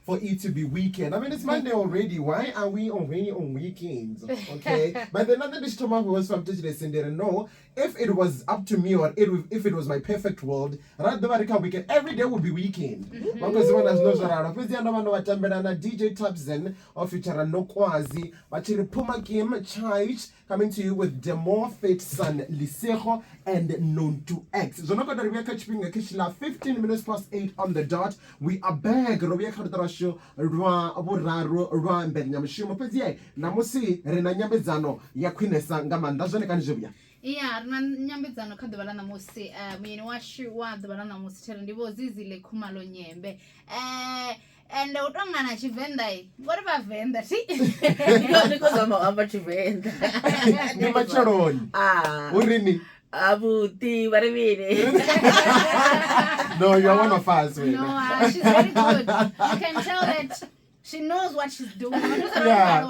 for it to be weekend. I mean, it's Monday already. Why are we already on weekends? Okay. But then another dish tomorrow was from today and no, if it was up to me or if it was my perfect world, weekend, every day would be weekend. Because one has knows around. DJ Tabzen or future no Kwazi, but Puma Kim Church coming to you with Demore Fit Son Lisejo and Known to X. So, not going to be catching a kitchen 15 minutes past 8 on the dot. We are back. Robiaka Drasho, Rwa, Aburaro, Rwa, and Benyam Shimo Pezie, Namusi, Renanyabezano, Yaquinesa, Gamanda, Zonekanjubia. Yeah, Nyambezano Kadabalana Musi, Minwashu, the Banana Musi, and it was Zizile Khumalo-Nyembe. And the Otongana Chivendai. What about Venda? Because I'm about to vend. The Macharon. Urini. Abu T, what I mean. No, you're one of us. No, she's very good. You can tell that she knows what she's doing. Yeah.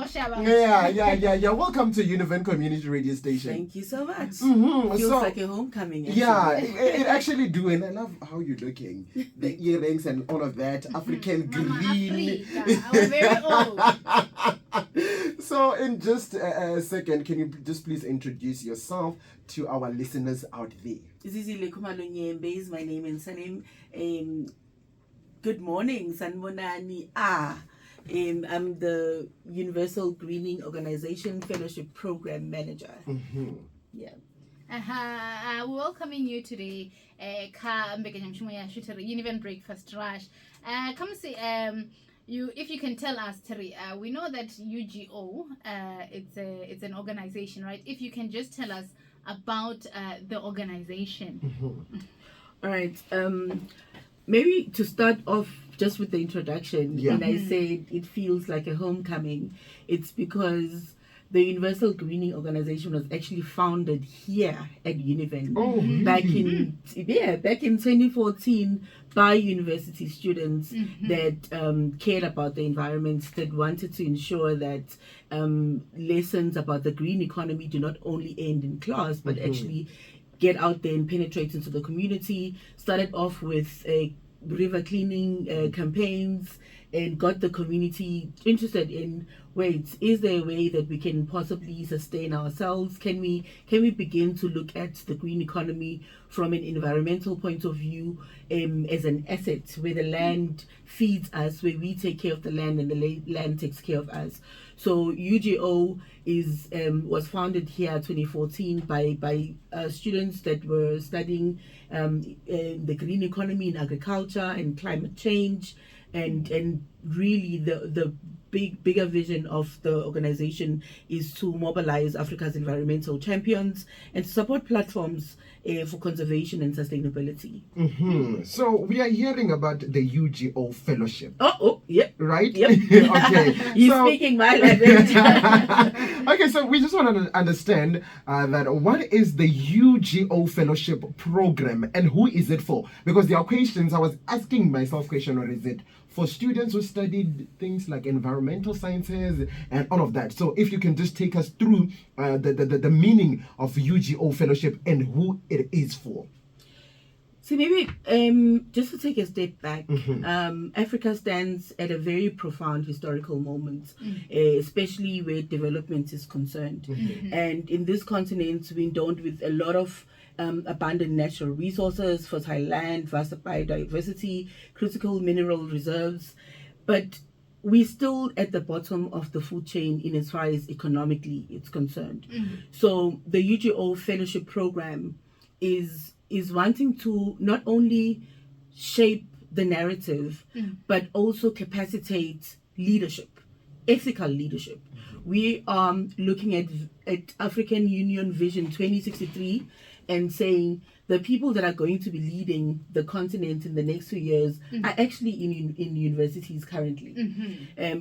Welcome to Univen Community Radio Station. Thank you so much. Feels like a homecoming. Actually. Yeah, it actually do, and I love how you're looking. The earrings and all of that, African green. I'm very old. So, in just a second, can you just please introduce yourself to our listeners out there? Zizile Khumalo-Nyembe is my name and surname. Good morning, Sanmonani. I'm the Universal Greening Organization Fellowship Program Manager. Yeah. We're welcoming you today. Univen Breakfast Rush. Come see. If you can tell us, Terry, we know that UGO, it's an organization, right? If you can just tell us about the organization. All right. Maybe to start off just with the introduction, when I said it feels like a homecoming, it's because the Universal Greening Organization was actually founded here at Univen back in 2014 by university students that cared about the environment, that wanted to ensure that lessons about the green economy do not only end in class, but actually get out there and penetrate into the community. Started off with river cleaning campaigns and got the community interested in, is there a way that we can possibly sustain ourselves? Can we begin to look at the green economy from an environmental point of view, as an asset where the land feeds us, where we take care of the land and the land takes care of us? So UGO was founded here in 2014 by students that were studying the green economy in agriculture and climate change, and really the bigger vision of the organization is to mobilize Africa's environmental champions and to support platforms for conservation and sustainability. So we are hearing about the UGO fellowship. Yep. Right? Yep. Okay. You're speaking my language. Okay, so we just want to understand that what is the UGO fellowship program and who is it for? Because there are questions, I was asking myself question, or is it for students who studied things like environmental sciences and all of that? So if you can just take us through the meaning of UGO fellowship and who it is for. So maybe just to take a step back, Africa stands at a very profound historical moment, especially where development is concerned. And in this continent, we're endowed with a lot of abundant natural resources, fertile land, vast biodiversity, critical mineral reserves, but we're still at the bottom of the food chain in as far as economically it's concerned. So the UGO fellowship program is wanting to not only shape the narrative, but also capacitate leadership, ethical leadership. We are looking at African Union Vision 2063 and saying the people that are going to be leading the continent in the next few years are actually in universities currently.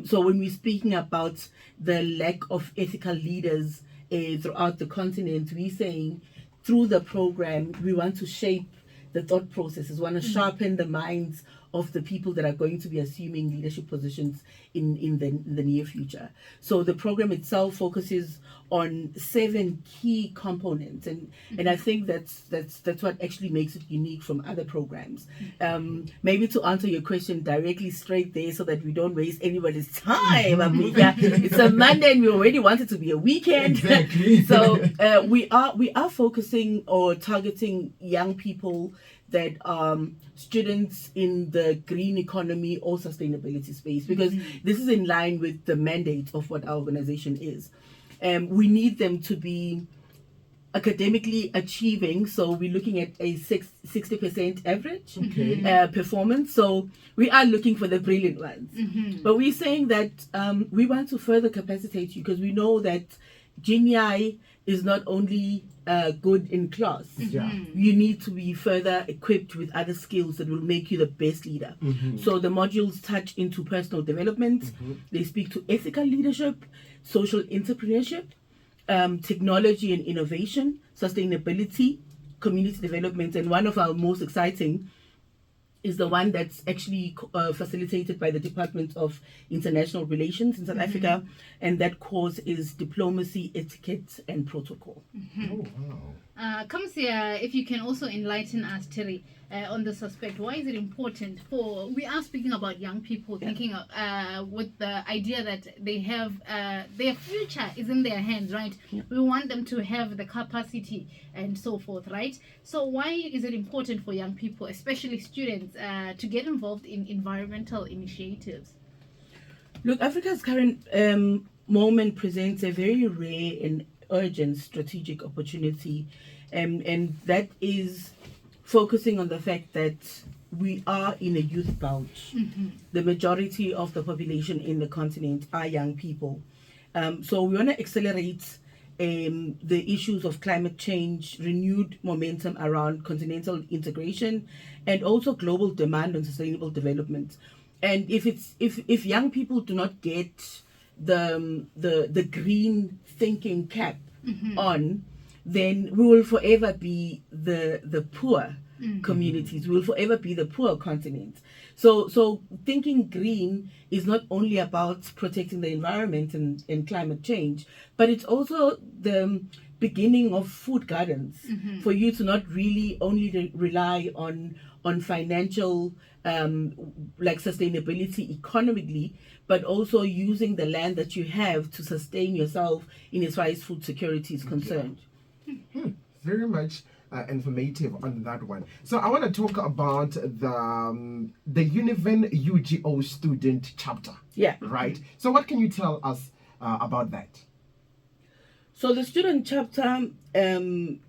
So when we're speaking about the lack of ethical leaders throughout the continent, we're saying through the program we want to shape the thought processes, want to sharpen the minds of the people that are going to be assuming leadership positions in the near future. So the program itself focuses on 7 key components, and I think that's what actually makes it unique from other programs. Maybe to answer your question directly straight there, so that we don't waste anybody's time. Amika, it's a Monday and we already want it to be a weekend. Exactly. So we are focusing or targeting young people that are students in the green economy or sustainability space, because this is in line with the mandate of what our organization is. We need them to be academically achieving, so we're looking at a 60% average performance. So we are looking for the brilliant ones, but we're saying that we want to further capacitate you, because we know that GNI is not only good in class. You need to be further equipped with other skills that will make you the best leader. So the modules touch into personal development. They speak to ethical leadership, social entrepreneurship, technology and innovation, sustainability, community development, and one of our most exciting is the one that's actually facilitated by the Department of International Relations in South Africa, and that course is diplomacy, etiquette, and protocol. Oh, wow. Kamsia, if you can also enlighten us, Terry, on this aspect, why is it important we are speaking about young people thinking with the idea that they have their future is in their hands, right? We want them to have the capacity and so forth, right? So why is it important for young people, especially students, to get involved in environmental initiatives? Look, Africa's current moment presents a very rare and urgent strategic opportunity, and that is focusing on the fact that we are in a youth bulge. The majority of the population in the continent are young people. So we want to accelerate the issues of climate change, renewed momentum around continental integration, and also global demand on sustainable development. And if young people do not get the green thinking cap on, then we will forever be the poor communities. We will forever be the poor continent. So thinking green is not only about protecting the environment and climate change, but it's also the beginning of food gardens, for you to not really only rely on financial like sustainability economically, but also using the land that you have to sustain yourself in as far as food security is concerned. Very much informative on that one. So I want to talk about the Univen UGO student chapter. Yeah. Right. So what can you tell us about that? So the student chapter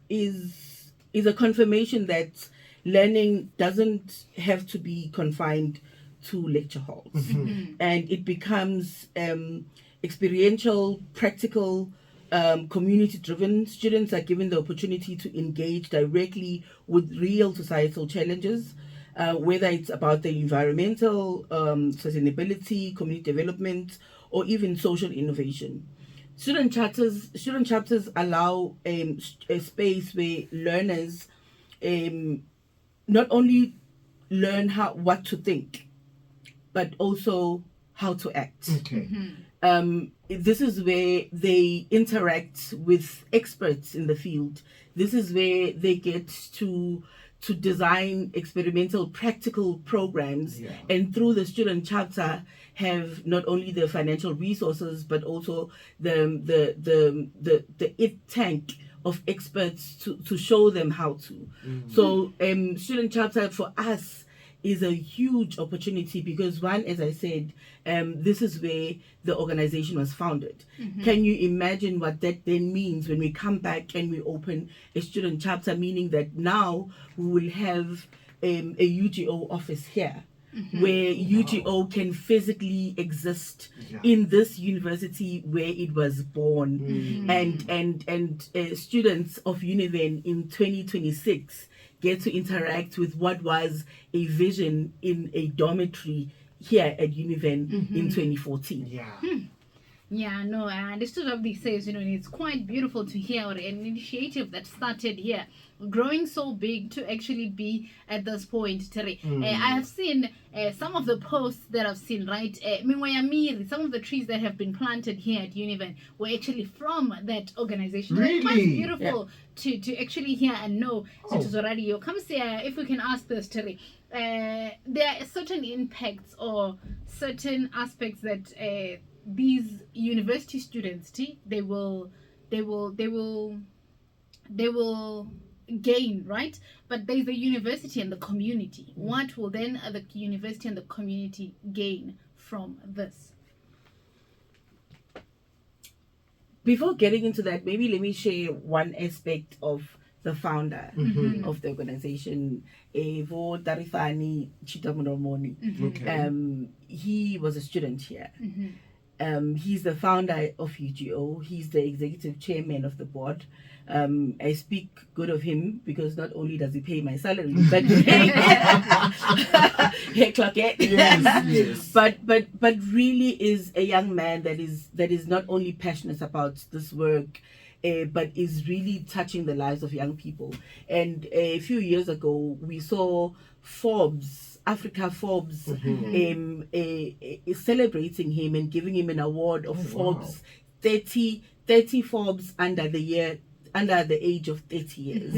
is a confirmation that learning doesn't have to be confined to lecture halls, and it becomes experiential, practical, community-driven. Students are given the opportunity to engage directly with real societal challenges, whether it's about the environmental, sustainability, community development, or even social innovation. Student chapters allow a space where learners not only learn what to think, but also how to act. Okay. This is where they interact with experts in the field. This is where they get to design experimental, practical programs, and through the student chapter have not only the financial resources but also the tank of experts to show them how to. So student chapter for us is a huge opportunity because, one, as I said, this is where the organization was founded. Can you imagine what that then means when we come back and we open a student chapter, meaning that now we will have a UGO office here, where UGO can physically exist in this university where it was born, and students of Univen in 2026 get to interact with what was a vision in a dormitory here at Univen in 2014. Yeah, no, I understood what they says, and it's quite beautiful to hear an initiative that started here, growing so big to actually be at this point, Terry. I have seen some of the posts that I've seen, right? Mingwayamiri, some of the trees that have been planted here at Univen were actually from that organization. So it's quite Really? beautiful to actually hear and know. Oh. Come see if we can ask this, Terry. There are certain impacts or certain aspects that these university students they will gain, right? But there's the university and the community. What will then the university and the community gain from this? Before getting into that, maybe let me share one aspect of the founder of the organization, Evo Darifani Chitamunomoni. Okay. He was a student here. He's the founder of UGO. He's the executive chairman of the board. I speak good of him because not only does he pay my salary, but hey, clock it. Yes. but really is a young man that is not only passionate about this work, but is really touching the lives of young people. And a few years ago, we saw Africa Forbes is celebrating him and giving him an award of Forbes 30 Forbes under the age of 30 years,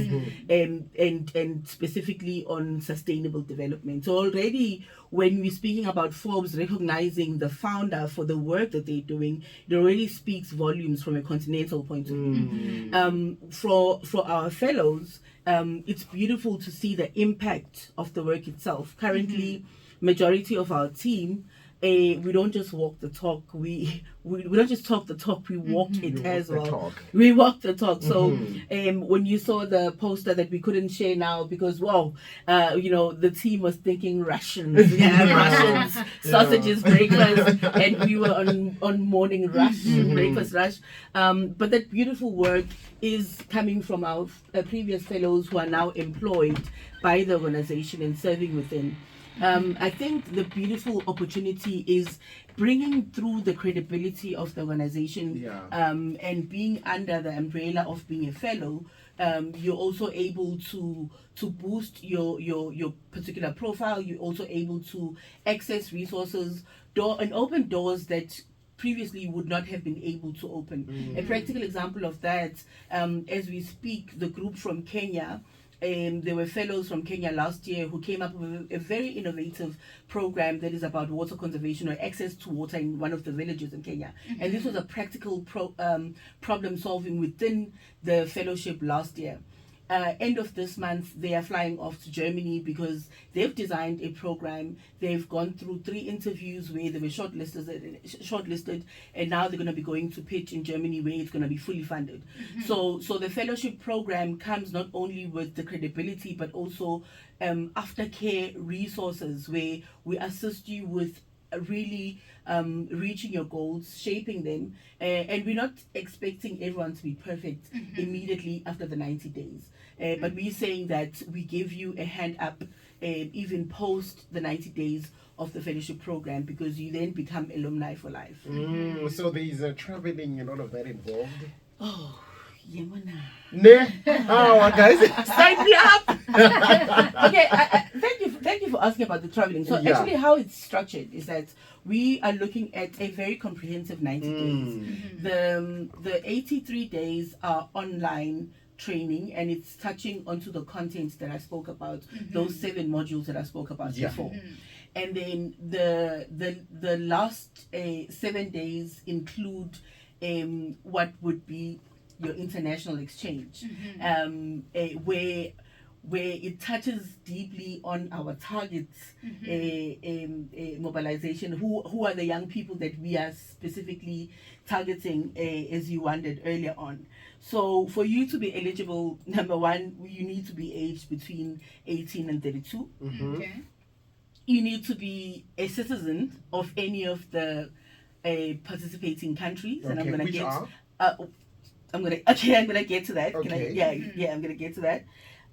and specifically on sustainable development. So already when we're speaking about Forbes recognizing the founder for the work that they're doing, it already speaks volumes from a continental point of view. For our fellows, it's beautiful to see the impact of the work itself. Currently, majority of our team, we don't just walk the talk. We don't just talk the talk. We walk it as well. We walk the talk. So when you saw the poster that we couldn't share now because the team was thinking Russians, Russians, sausages, breakfast, and we were on morning rush, breakfast rush. But that beautiful work is coming from our previous fellows who are now employed by the organization and serving within. I think the beautiful opportunity is bringing through the credibility of the organization, and being under the umbrella of being a fellow. You're also able to boost your particular profile. You're also able to access resources, and open doors that previously would not have been able to open. A practical example of that, as we speak, the group from Kenya. There were fellows from Kenya last year who came up with a very innovative program that is about water conservation or access to water in one of the villages in Kenya. And this was a practical problem solving within the fellowship last year. End of this month, they are flying off to Germany because they've designed a program. They've gone through 3 interviews where they were shortlisted, and now they're going to be going to pitch in Germany where it's going to be fully funded. So the fellowship program comes not only with the credibility, but also aftercare resources where we assist you with really reaching your goals, shaping them, and we're not expecting everyone to be perfect immediately after the 90 days. But we're saying that we give you a hand up even post the 90 days of the fellowship program, because you then become alumni for life. So there is traveling and all of that involved. Oh, yeah, guys, sign me up. Okay, thank you for asking about the traveling. So actually, how it's structured is that we are looking at a very comprehensive 90 days. The 83 days are online training, and it's touching onto the content that I spoke about, those 7 modules that I spoke about before. And then the last 7 days include what would be your international exchange, where it touches deeply on our targets, mobilization. Who are the young people that we are specifically targeting, as you wondered earlier on. So for you to be eligible, number one, you need to be aged between 18 and 32. Okay. You need to be a citizen of any of the participating countries, and I'm gonna get to that. Okay. I'm gonna get to that.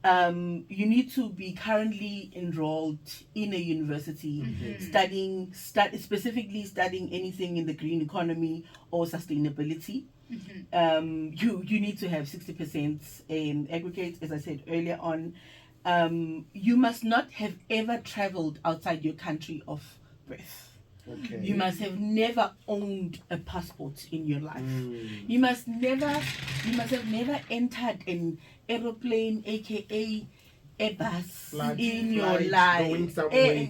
you need to be currently enrolled in a university, specifically studying anything in the green economy or sustainability. You need to have 60% aggregate, as I said earlier on. You must not have ever traveled outside your country of birth. Okay. You must have never owned a passport in your life. You must have never entered an aeroplane, aka a bus, in your life. Going somewhere.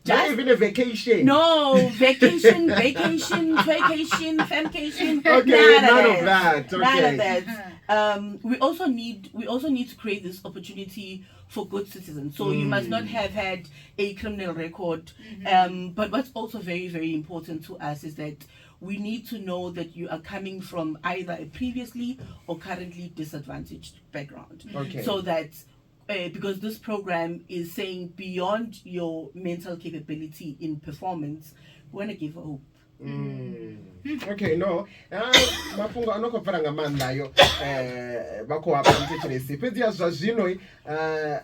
Not even a vacation. No, vacation, famcation. Okay, none of that. Okay. None of that. We also need to create this opportunity for good citizens. So you must not have had a criminal record. But what's also very, very important to us is that we need to know that you are coming from either a previously or currently disadvantaged background. Okay. So that because this program is saying beyond your mental capability in performance, we want to give hope. Okay, no. Mafungo anokopfara ngamanda yo bako hapa mtechilesi. Pezi ya zwazino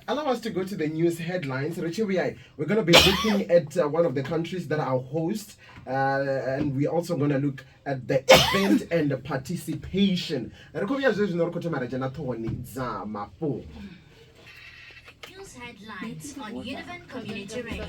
allow us to go to the news headlines. We're going to be looking at one of the countries that are host, and we're also going to look at the event and the participation. News headlines on Univan Community Radio.